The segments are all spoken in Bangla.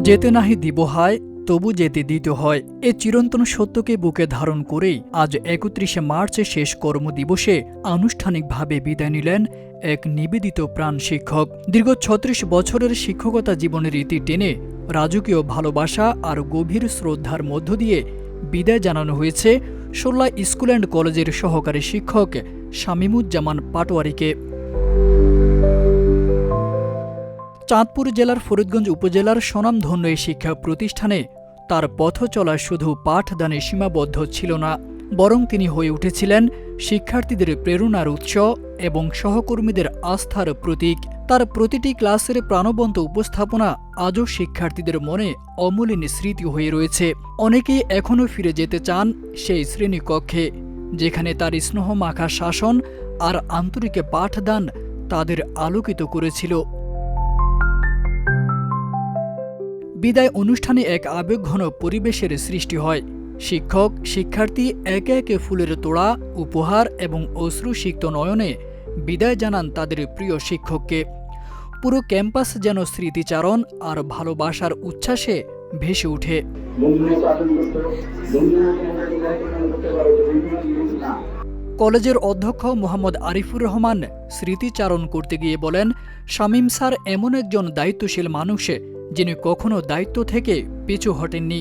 যেতে নাহি দিব হায়, তবু যেতে দিতে হয়। এ চিরন্তন সত্যকে বুকে ধারণ করেই আজ ৩১শে মার্চে শেষ কর্মদিবসে আনুষ্ঠানিকভাবে বিদায় নিলেন এক নিবেদিত প্রাণ শিক্ষক। দীর্ঘ ৩৬ বছরের শিক্ষকতা জীবনের ইতি টেনে রাজকীয় ভালোবাসা আর গভীর শ্রদ্ধার মধ্য দিয়ে বিদায় জানানো হয়েছে সোল্লা স্কুল অ্যান্ড কলেজের সহকারী শিক্ষক শামীমুজ্জামান পাটোয়ারীকে। চাঁদপুর জেলার ফরিদগঞ্জ উপজেলার স্বনামধন্য এই শিক্ষা প্রতিষ্ঠানে তার পথ চলা শুধু পাঠদানে সীমাবদ্ধ ছিল না, বরং তিনি হয়ে উঠেছিলেন শিক্ষার্থীদের প্রেরণার উৎস এবং সহকর্মীদের আস্থার প্রতীক। তার প্রতিটি ক্লাসের প্রাণবন্ত উপস্থাপনা আজও শিক্ষার্থীদের মনে অমূল্য স্মৃতি হয়ে রয়েছে। অনেকেই এখনও ফিরে যেতে চান সেই শ্রেণীকক্ষে, যেখানে তার স্নেহমাখা শাসন আর আন্তরিক পাঠদান তাদের আলোকিত করেছিল। বিদায় অনুষ্ঠানে এক আবেগঘন পরিবেশের সৃষ্টি হয়। শিক্ষক শিক্ষার্থী একে একে ফুলের তোড়া, উপহার এবং অশ্রুসিক্ত নয়নে বিদায় জানান তাদের প্রিয় শিক্ষককে। পুরো ক্যাম্পাস যেন স্মৃতিচারণ আর ভালোবাসার উচ্ছ্বাসে ভেসে ওঠে। কলেজের অধ্যক্ষ মোহাম্মদ আরিফুর রহমান স্মৃতিচারণ করতে গিয়ে বলেন, শামীম স্যার এমন একজন দায়িত্বশীল মানুষ যিনি কখনো দায়িত্ব থেকে পিছু হটেননি,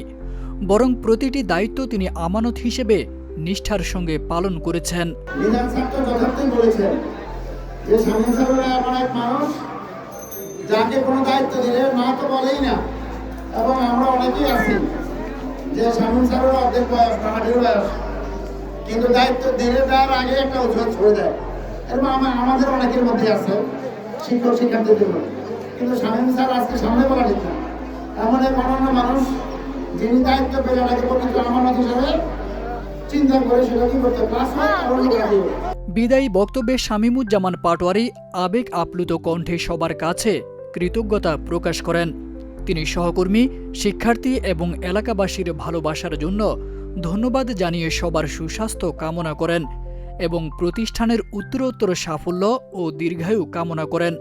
বরং প্রতিটি দায়িত্ব তিনি আমানত হিসেবে নিষ্ঠার সঙ্গে পালন করেছেন। যাকে কোনো দায়িত্ব দিলে মা তো বলেই না, এবং আমরা অনেকেই আছি যে শামীম স্যারের অর্ধেক বয়স, হাঁটির বয়স, কিন্তু দায়িত্ব দিলে তার আগে একটা অজুহাত ছড়ে দেয়। এরকম আমাদের অনেকের মধ্যে আছে শিক্ষক শিক্ষার্থীদের মধ্যে, কিন্তু শামীম স্যার আজকে সামনে বলা ঠিক না। এমন এক অনন্য মানুষ যিনি দায়িত্ব পেলে আগে পর্যন্ত আমানত হিসাবে চিন্তা করে সেটা কি করতে ক্লাস বিদায়ী বক্তব্যে শামীমুজ্জামান পাটোয়ারী আবেগ আপ্লুত কণ্ঠে সবার কাছে কৃতজ্ঞতা প্রকাশ করেন। তিনি সহকর্মী, শিক্ষার্থী এবং এলাকাবাসীর ভালোবাসার জন্য ধন্যবাদ জানিয়ে সবার সুস্বাস্থ্য কামনা করেন এবং প্রতিষ্ঠানের উত্তরোত্তর সাফল্য ও দীর্ঘায়ু কামনা করেন।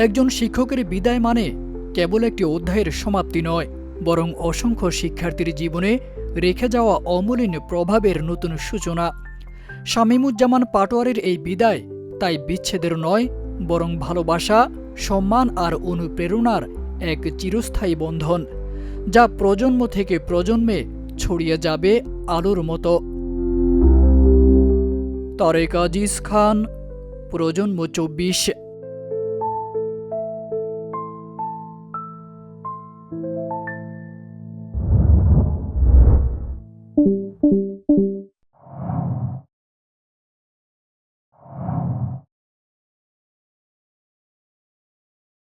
একজন শিক্ষকের বিদায় মানে কেবল একটি অধ্যায়ের সমাপ্তি নয়, বরং অসংখ্য শিক্ষার্থীর জীবনে রেখে যাওয়া অমূল্য প্রভাবের নতুন সূচনা। শামীমুজ্জামান পাটোয়ারীর এই বিদায় তাই বিচ্ছেদের নয়, বরং ভালোবাসা, সম্মান আর অনুপ্রেরণার এক চিরস্থায়ী বন্ধন, যা প্রজন্ম থেকে প্রজন্মে ছড়িয়ে যাবে আলোর মতো। তারেক আজিজ খান, প্রজন্ম 24।